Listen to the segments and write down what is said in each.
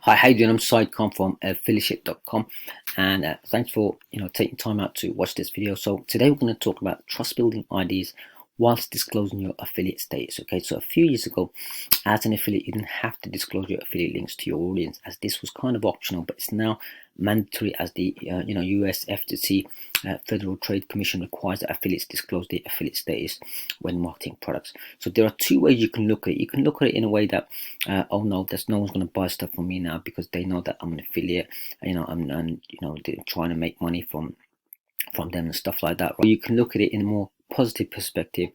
Hi, how you doing? I'm Said from affiliate.com, and thanks for taking time out to watch this video. So today we're going to talk about trust building ideas whilst disclosing your affiliate status. Okay, so a few years ago, as an affiliate, you didn't have to disclose your affiliate links to your audience, as this was kind of optional, but it's now mandatory as the US FTC Federal Trade Commission requires that affiliates disclose their affiliate status when marketing products. So there are two ways you can look at it. You can look at it in a way that oh no, there's no one's going to buy stuff from me now because they know that I'm an affiliate. I'm they're trying to make money from them and stuff like that. Right? You can look at it in a more positive perspective,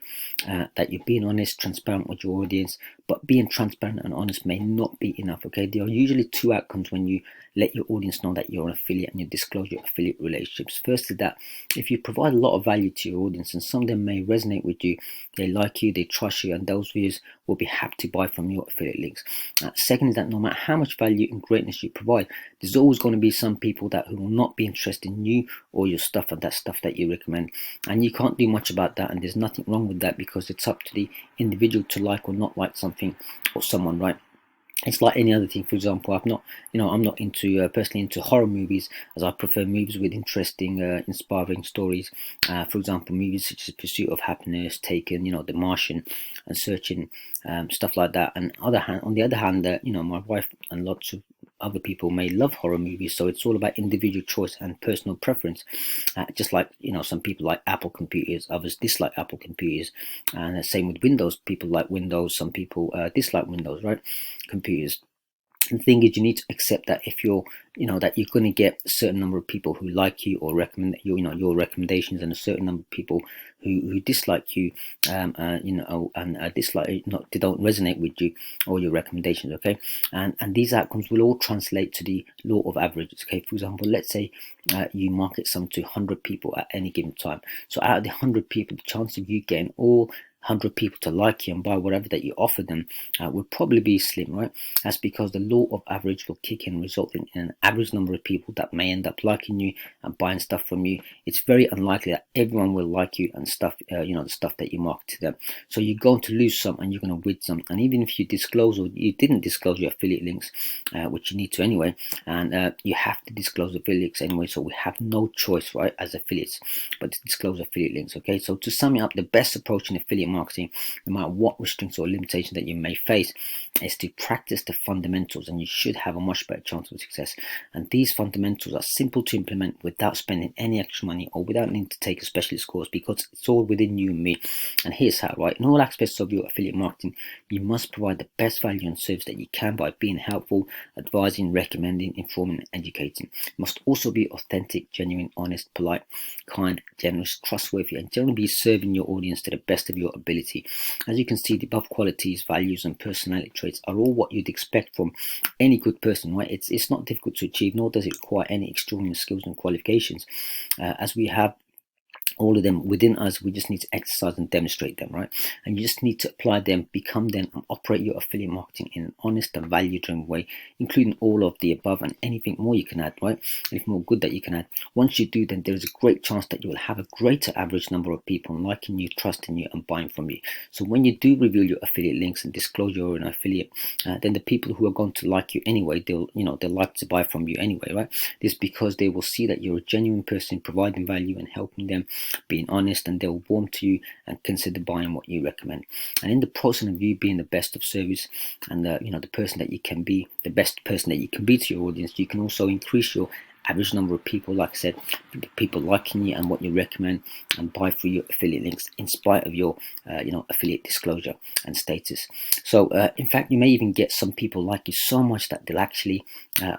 that you're being honest, transparent with your audience, but being transparent and honest may not be enough. Okay, there are usually two outcomes when you let your audience know that you're an affiliate and you disclose your affiliate relationships. First is that if you provide a lot of value to your audience and some of them may resonate with you, they like you, they trust you, and those viewers will be happy to buy from your affiliate links. Second is that no matter how much value and greatness you provide, there's always going to be some people that who will not be interested in you or your stuff and that stuff that you recommend, and you can't do much about that, and there's nothing wrong with that because it's up to the individual to like or not like something or someone, right? It's like any other thing. For example, I'm not into personally into horror movies, as I prefer movies with interesting, inspiring stories. For example, movies such as Pursuit of Happiness, Taken, The Martian, and Searching, stuff like that. And on the other hand, my wife and lots of other people may love horror movies, so it's all about individual choice and personal preference. Just like some people like Apple computers, others dislike Apple computers, and the same with Windows. People like Windows, some people dislike Windows, right? Computers. The thing is, you need to accept that if you're that you're going to get a certain number of people who like you or recommend your recommendations, and a certain number of people who dislike you, and dislike, they don't resonate with you or your recommendations. Okay, and these outcomes will all translate to the law of averages. Okay, for example, let's say you market some to 100 people at any given time. So out of the 100 people, the chance of you getting all 100 people to like you and buy whatever that you offer them will probably be slim, right? That's because the law of average will kick in, resulting in an average number of people that may end up liking you and buying stuff from you. It's very unlikely that everyone will like you and stuff, the stuff that you market to them. So you're going to lose some and you're going to win some. And even if you disclose or you didn't disclose your affiliate links, which you need to anyway, and you have to disclose affiliate links anyway, so we have no choice, right, as affiliates, but to disclose affiliate links. Okay, so to sum it up, the best approach in affiliate marketing, no matter what restrictions or limitations that you may face, is to practice the fundamentals, and you should have a much better chance of success. And these fundamentals are simple to implement without spending any extra money or without needing to take a specialist course, because it's all within you and me. And here's how, right? In all aspects of your affiliate marketing, you must provide the best value and service that you can by being helpful, advising, recommending, informing, and educating. You must also be authentic, genuine, honest, polite, kind, generous, trustworthy, and generally be serving your audience to the best of your ability. As you can see, the above qualities, values, and personality traits are all what you'd expect from any good person, right? It's not difficult to achieve, nor does it require any extraordinary skills and qualifications, as we have all of them within us. We just need to exercise and demonstrate them, right? And you just need to apply them, become them, and operate your affiliate marketing in an honest and value-driven way, including all of the above and anything more you can add, right? Anything more good that you can add. Once you do, then there is a great chance that you will have a greater average number of people liking you, trusting you, and buying from you. So when you do reveal your affiliate links and disclose you're an affiliate, then the people who are going to like you anyway, they'll like to buy from you anyway, right? This is because they will see that you're a genuine person providing value and helping them, being honest, and they'll warm to you and consider buying what you recommend. And in the process of you being the best of service and the person that you can be, the best person that you can be to your audience, you can also increase your average number of people, like I said, people liking you and what you recommend, and buy through your affiliate links in spite of your affiliate disclosure and status. So in fact, you may even get some people like you so much that they'll actually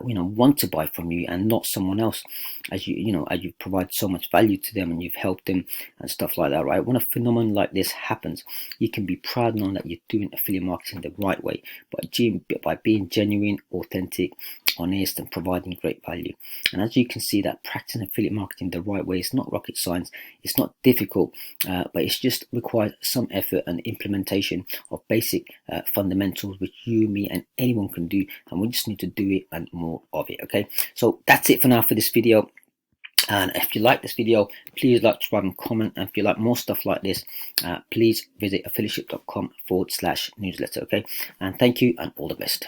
want to buy from you and not someone else, as you provide so much value to them and you've helped them and stuff like that, right? When a phenomenon like this happens, you can be proud knowing that you're doing affiliate marketing the right way, by being genuine, authentic, honest, and providing great value. And as you can see, that practicing affiliate marketing the right way is not rocket science. It's not difficult, but it's just requires some effort and implementation of basic fundamentals, which you, me, and anyone can do, and we just need to do it and more of it. Okay, so that's it for now for this video. And if you like this video, please like, subscribe, and comment. And if you like more stuff like this, please visit affiliate.com/newsletter. Okay, and thank you and all the best.